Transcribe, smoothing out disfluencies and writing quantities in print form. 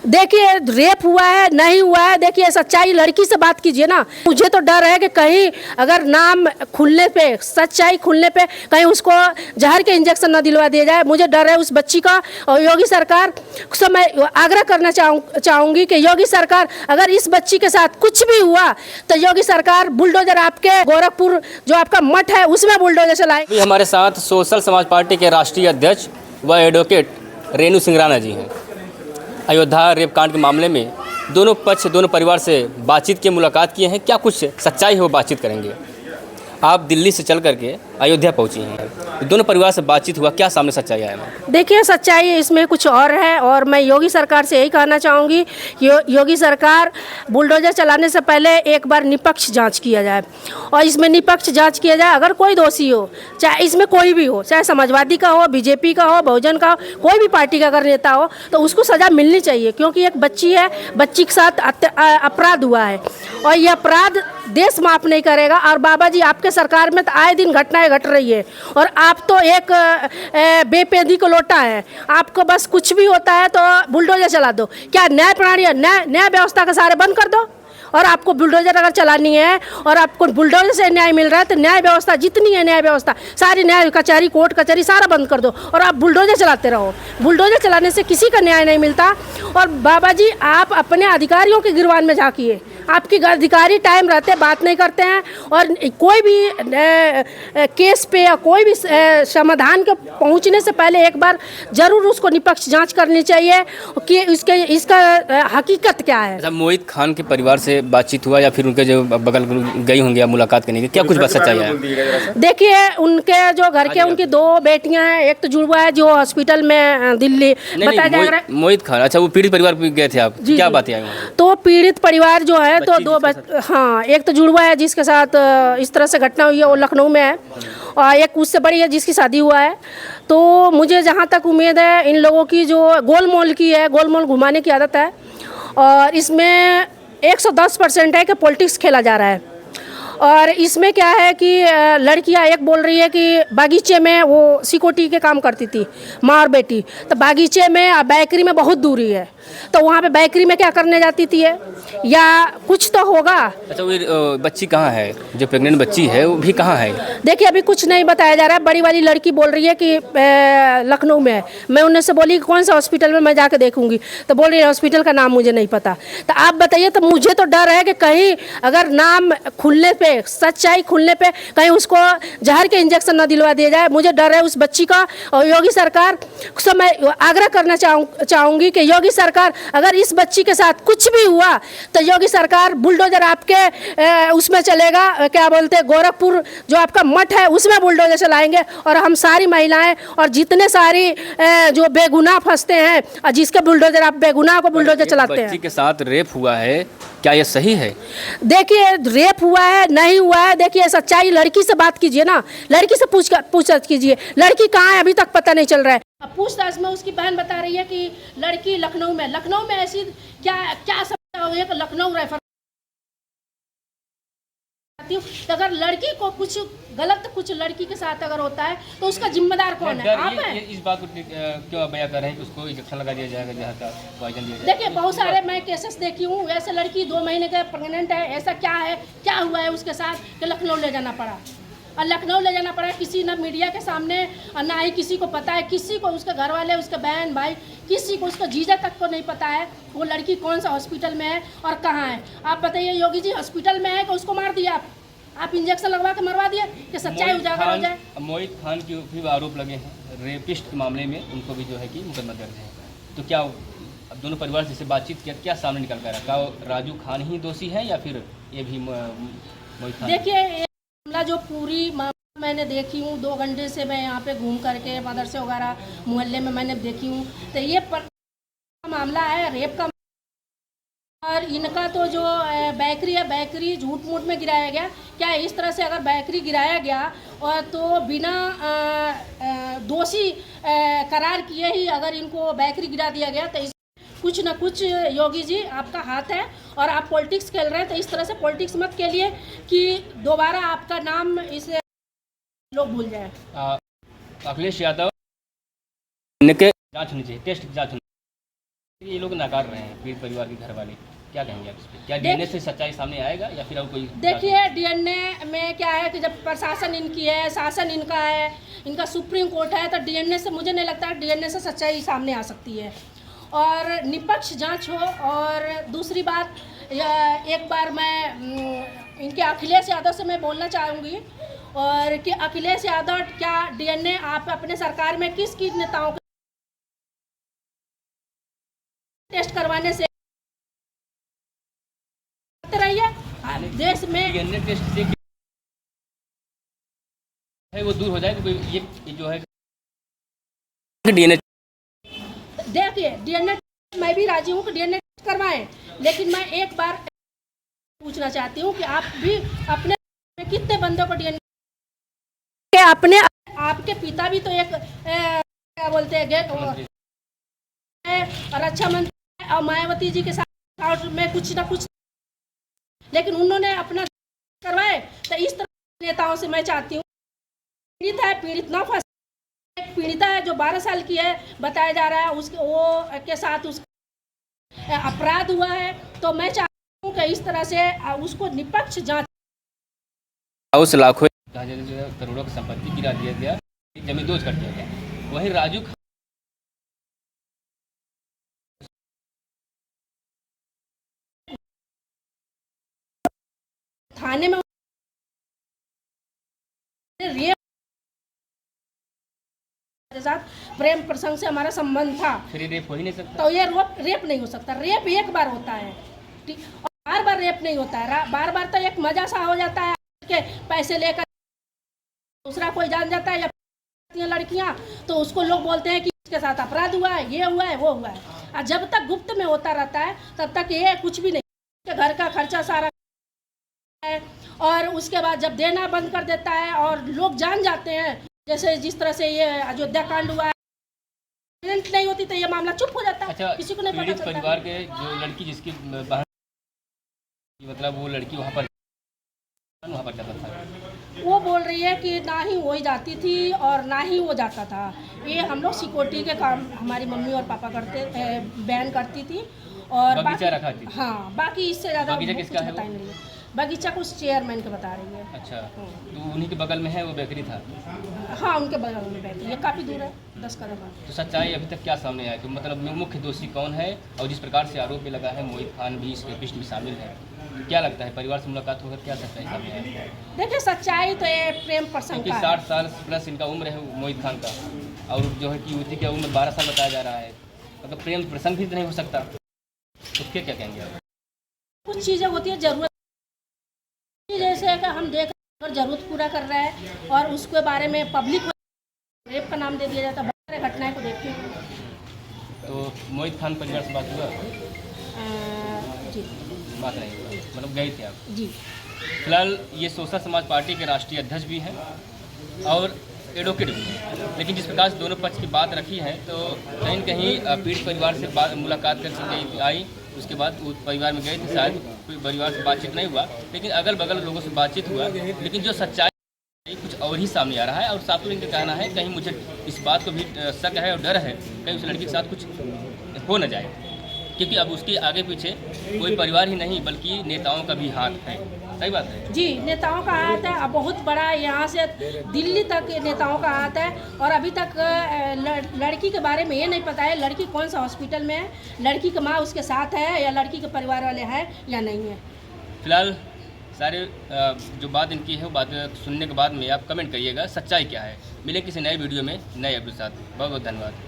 देखिए रेप हुआ है नहीं हुआ है, देखिए सच्चाई लड़की से बात कीजिए ना। मुझे तो डर है कि कहीं अगर नाम खुलने पे, सच्चाई खुलने पे कहीं उसको जहर के इंजेक्शन न दिलवा दिया जाए। मुझे डर है उस बच्ची का। और योगी सरकार से मैं आग्रह करना चाहूँगी कि योगी सरकार अगर इस बच्ची के साथ कुछ भी हुआ तो योगी सरकार बुलडोजर आपके गोरखपुर जो आपका मठ है उसमें बुलडोजर चलाए। हमारे साथ सोशल समाज पार्टी के राष्ट्रीय अध्यक्ष व एडवोकेट रेणु सिंह राणा जी हैं। अयोध्या रेप कांड के मामले में दोनों पक्ष, दोनों परिवार से बातचीत की, मुलाकात किए हैं। क्या कुछ सच्चाई है वो बातचीत करेंगे। आप दिल्ली से चल करके अयोध्या पहुंची हैं, दोनों परिवार से बातचीत हुआ, क्या सामने सच्चाई आया है? देखिए सच्चाई इसमें कुछ और है और मैं योगी सरकार से यही कहना चाहूँगी, योगी सरकार बुलडोजर चलाने से पहले एक बार निष्पक्ष जांच किया जाए और इसमें निष्पक्ष जांच किया जाए। अगर कोई दोषी हो, चाहे इसमें कोई भी हो, चाहे समाजवादी का हो, बीजेपी का हो, बहुजन का हो, कोई भी पार्टी का अगर नेता हो तो उसको सज़ा मिलनी चाहिए, क्योंकि एक बच्ची है, बच्ची के साथ अपराध हुआ है और यह अपराध देश माफ़ नहीं करेगा। और बाबा जी आपके सरकार में तो आए दिन घटनाएं घट रही है और आप तो एक बेपेदी को लोटा है। आपको बस कुछ भी होता है तो बुलडोजर चला दो। क्या न्याय प्रणाली, न्याय व्यवस्था का सारे बंद कर दो। और आपको बुलडोजर अगर चलानी है और आपको बुलडोजर से न्याय मिल रहा है तो न्याय व्यवस्था जितनी है, न्याय व्यवस्था सारी, न्याय कचहरी, कोर्ट कचहरी सारा बंद कर दो और आप बुलडोजर चलाते रहो। बुलडोजर चलाने से किसी का न्याय नहीं मिलता। और बाबा जी आप अपने अधिकारियों के गिरवान में झांकिए। आपके अधिकारी टाइम रहते बात नहीं करते हैं और कोई भी केस पे या कोई भी समाधान के पहुंचने से पहले एक बार जरूर उसको निष्पक्ष जांच करनी चाहिए कि इसका हकीकत क्या है। अच्छा, मोहित खान के परिवार से बातचीत हुआ या फिर उनके जो बगल गई होंगे मुलाकात करने की, क्या कुछ बात सच्चाई है? देखिए उनके जो घर के, उनकी दो बेटियां हैं, एक तो जुड़वा है जो हॉस्पिटल में दिल्ली बताया जा रहा है। मोहित खान, अच्छा वो पीड़ित परिवार पे गए थे आप, क्या बातें आई? तो पीड़ित परिवार जो है तो दो हाँ, एक तो जुड़वा है जिसके साथ इस तरह से घटना हुई है, वो लखनऊ में है और एक उससे बड़ी है जिसकी शादी हुआ है। तो मुझे जहाँ तक उम्मीद है इन लोगों की जो गोलमोल की है, गोलमोल घुमाने की आदत है और इसमें 110% है कि पॉलिटिक्स खेला जा रहा है। और इसमें क्या है कि लड़कियां एक बोल रही है कि बागीचे में वो सिक्योरिटी के काम करती थी, माँ और बेटी, तो बागीचे में और बेकरी में बहुत दूरी है, तो वहाँ पे बेकरी में क्या करने जाती थी या कुछ तो होगा। अच्छा वो बच्ची कहाँ है, जो प्रेग्नेंट बच्ची है वो भी कहाँ है? देखिए अभी कुछ नहीं बताया जा रहा है। बड़ी वाली लड़की बोल रही है कि लखनऊ में है। मैं उनसे से बोली कि कौन सा हॉस्पिटल में, मैं जाकर देखूंगी, तो बोल रही है हॉस्पिटल का नाम मुझे नहीं पता। तो आप बताइए। तो मुझे तो डर है कि कहीं अगर नाम खुलने पे, सच्चाई खुलने पे कहीं उसको जहर के इंजेक्शन न दिलवा दिया जाए। मुझे डर है उस बच्ची का। और योगी सरकार से मैं आग्रह करना चाहूँगी कि योगी सरकार अगर इस बच्ची के साथ कुछ भी हुआ तो योगी सरकार बुलडोजर आपके उसमें चलेगा, क्या बोलते हैं, गोरखपुर जो आपका मठ है उसमें बुलडोजर चलाएंगे और हम सारी महिलाएं और जितने सारी जो बेगुनाह फंसते हैं और जिसके बुलडोजर, आप बेगुनाह को बुलडोजर चलाते हैं। बच्ची के साथ रेप हुआ है, क्या ये सही है? देखिए रेप हुआ है नहीं हुआ है, देखिए सच्चाई लड़की से बात कीजिए ना। लड़की से पूछताछ कीजिए। लड़की कहाँ है अभी तक पता नहीं चल रहा है। अब पूछताछ में उसकी बहन बता रही है कि लड़की लखनऊ में ऐसी क्या समस्या हो गई है कि लखनऊ रेफर। तो अगर लड़की को कुछ गलत, कुछ लड़की के साथ अगर होता है तो उसका जिम्मेदार कौन है? आप हैं। इस बात को क्यों आप बयां कर रहे हैं कि उसको इंजेक्शन लगा दिया जाएगा, जहाँ का पॉइजन दिया जाएगा? देखिए बहुत सारे मैं केसेस देखी हूँ, ऐसे लड़की 2 महीने का प्रेग्नेंट है, ऐसा क्या है, क्या हुआ है उसके साथ कि लखनऊ ले जाना पड़ा। और लखनऊ ले जाना पड़ा, किसी ना मीडिया के सामने और ना ही किसी को पता है, किसी को, उसके घर वाले, उसके बहन भाई, किसी को, उसका जीजा तक को नहीं पता है वो लड़की कौन सा हॉस्पिटल में है और कहाँ है। आप बताइए योगी जी, हॉस्पिटल में है कि उसको मार दिया आप इंजेक्शन लगवा के मरवा दिए कि सच्चाई उजागर हो जाए। मोहित खान के भी आरोप लगे हैं रेपिस्ट के मामले में, उनको भी जो है कि मुकदमा दर्ज है। तो क्या अब दोनों परिवार से बातचीत किया, क्या सामने निकल कर रहा है? राजू खान ही दोषी है या फिर ये भी मोहित खान? देखिए मामला जो पूरी मैंने देखी हूँ, 2 घंटे से मैं यहाँ पे घूम करके मदरसे वगैरह मोहल्ले में मैंने देखी हूँ, तो ये मामला है रेप का। और इनका तो जो बेकरी है, बेकरी झूठ मूठ में गिराया गया। क्या इस तरह से अगर बेकरी गिराया गया और तो बिना दोषी करार किए ही अगर इनको बेकरी गिरा दिया गया तो कुछ ना कुछ योगी जी आपका हाथ है और आप पॉलिटिक्स खेल रहे हैं। तो इस तरह से पॉलिटिक्स मत खेलिए कि दोबारा आपका नाम इसे लोग भूल जाए। अखिलेश यादव के जांच होनी चाहिए, टेस्ट जांच ये लोग नकार रहे हैं पीड़ित परिवार के घर वाले, क्या कहेंगे आप इस पे? क्या डीएनए से सच्चाई सामने आएगा या फिर और कोई? देखिए, डीएनए में क्या है कि जब प्रशासन इनकी है, शासन इनका है, इनका सुप्रीम कोर्ट है, तो डीएनए से मुझे नहीं लगता डीएनए से सच्चाई सामने आ सकती है। और निष्पक्ष जांच हो। और दूसरी बात, एक बार मैं इनके अखिलेश यादव से मैं बोलना चाहूँगी और कि अखिलेश यादव क्या डीएनए आप अपने सरकार में किस किस नेताओं के टेस्ट करवाने से रहिए देश में डीएनए टेस्ट से है वो दूर हो जाएगा कोई, ये जो है डीएनए। देखिए, डीएनए मैं भी राजी हूँ कि डीएनए करवाएं, लेकिन मैं एक बार पूछना चाहती हूँ कि आप भी अपने में कितने बंदों को डीएनए अपने आपके पिता भी तो एक क्या बोलते हैं और रक्षा मंत्री और मायावती जी के साथ में कुछ ना कुछ, लेकिन उन्होंने अपना करवाए। तो इस तरह नेताओं से मैं चाहती हूँ, पीड़ित है, पीड़ित ना फंस। एक पीड़िता है जो 12 साल की है, बताया जा रहा है उसके वो के साथ उसका अपराध हुआ है, तो मैं चाहती हूँ कि इस तरह से उसको निष्पक्ष जांच। उस लाखों करोड़ों की संपत्ति गिरा दिया गया, जमीन दोज कर दिया गया। वहीं राजू थाने में रेप के साथ प्रेम प्रसंग से हमारा संबंध था, फिर रेप हो ही नहीं सकता। तो ये रेप नहीं हो सकता। रेप एक बार होता है, और बार बार रेप नहीं होता है। बार बार तो एक मजा सा हो जाता है कि पैसे लेकर दूसरा कोई जान जाता है या लड़कियां, तो उसको लोग बोलते हैं कि इसके साथ अपराध हुआ है, ये हुआ है, वो हुआ है। और जब तक गुप्त में होता रहता है तब तक ये कुछ भी नहीं, घर का खर्चा सारा है। और उसके बाद जब देना बंद कर देता है और लोग जान जाते हैं, जैसे जिस तरह से ये अयोध्या कांड हुआ है, नहीं होती तो ये मामला चुप हो जाता है। अच्छा, किसी को नहीं पता पीड़ित चलता। परिवार के जो लड़की जिसकी बहन, मतलब वो लड़की वहाँ पर जाता था, वो बोल रही है कि ना ही वो ही जाती थी और ना ही वो जाता था। ये हम लोग सिक्योरिटी के काम हमारी मम्मी और पापा करते, बहन करती थी। और बगीचा रखा थी। हाँ, बाकी इससे ज़्यादा बगीचा कुछ किसका है पता ही नहीं है। बगीचा कुछ चेयरमैन के बता रही है। अच्छा, तो उन्हीं के बगल में है वो बेकरी था। हाँ, उनके बगल में बैठी है, काफ़ी दूर है, 10 कदम है। तो सच्चाई अभी तक क्या सामने आया कि मतलब मुख्य दोषी कौन है, और जिस प्रकार से आरोप भी लगा है मोहित खान भी इस रेपिस्ट में शामिल है, तो क्या लगता है परिवार से मुलाकात होकर क्या सच्चाई सामने आया? देखिए, सच्चाई तो ये प्रेम प्रसंग क्योंकि का 60 साल प्लस इनका उम्र है मोहित खान का, और जो है कि युवती की उम्र 12 साल बताया जा रहा है, मतलब प्रेम प्रसंग भी तो नहीं हो सकता, तो क्या कहेंगे आप? कुछ चीज़ें होती है ज़रूरत, जैसे कि हम देख अगर ज़रूरत पूरा कर रहा है और उसके बारे में पब्लिक रेप का नाम दे दिया जाता है, बहुत सारी घटनाएं को देखते हैं। तो मोहित खान परिवार से बात हुआ? जी बात नहीं हुआ, मतलब गए थे आप? जी। फिलहाल ये सोशल समाज पार्टी के राष्ट्रीय अध्यक्ष भी हैं और एडवोकेट भी हैं, लेकिन जिस प्रकार से दोनों पक्ष की बात रखी है, तो कहीं न कहीं पीड़ित परिवार से मुलाकात कर आई, उसके बाद वो परिवार में गए थे, शायद कोई परिवार से बातचीत नहीं हुआ, लेकिन अगल बगल लोगों से बातचीत हुआ, लेकिन जो सच्चाई कुछ और ही सामने आ रहा है। और साथ में इनका कहना है कहीं मुझे इस बात को भी शक है और डर है कहीं उस लड़की के साथ कुछ हो न जाए, क्योंकि अब उसके आगे पीछे कोई परिवार ही नहीं बल्कि नेताओं का भी हाथ है। सही बात है जी, नेताओं का हाथ है, अब बहुत बड़ा, यहाँ से दिल्ली तक नेताओं का हाथ है। और अभी तक लड़की के बारे में ये नहीं पता है लड़की कौन सा हॉस्पिटल में है, लड़की की माँ उसके साथ है या लड़की के परिवार वाले हैं या नहीं है। फिलहाल सारे जो बात इनकी है वो बात सुनने के बाद में आप कमेंट करिएगा सच्चाई क्या है। मिलें किसी नए वीडियो में नए अपडेट के साथ। बहुत बहुत धन्यवाद।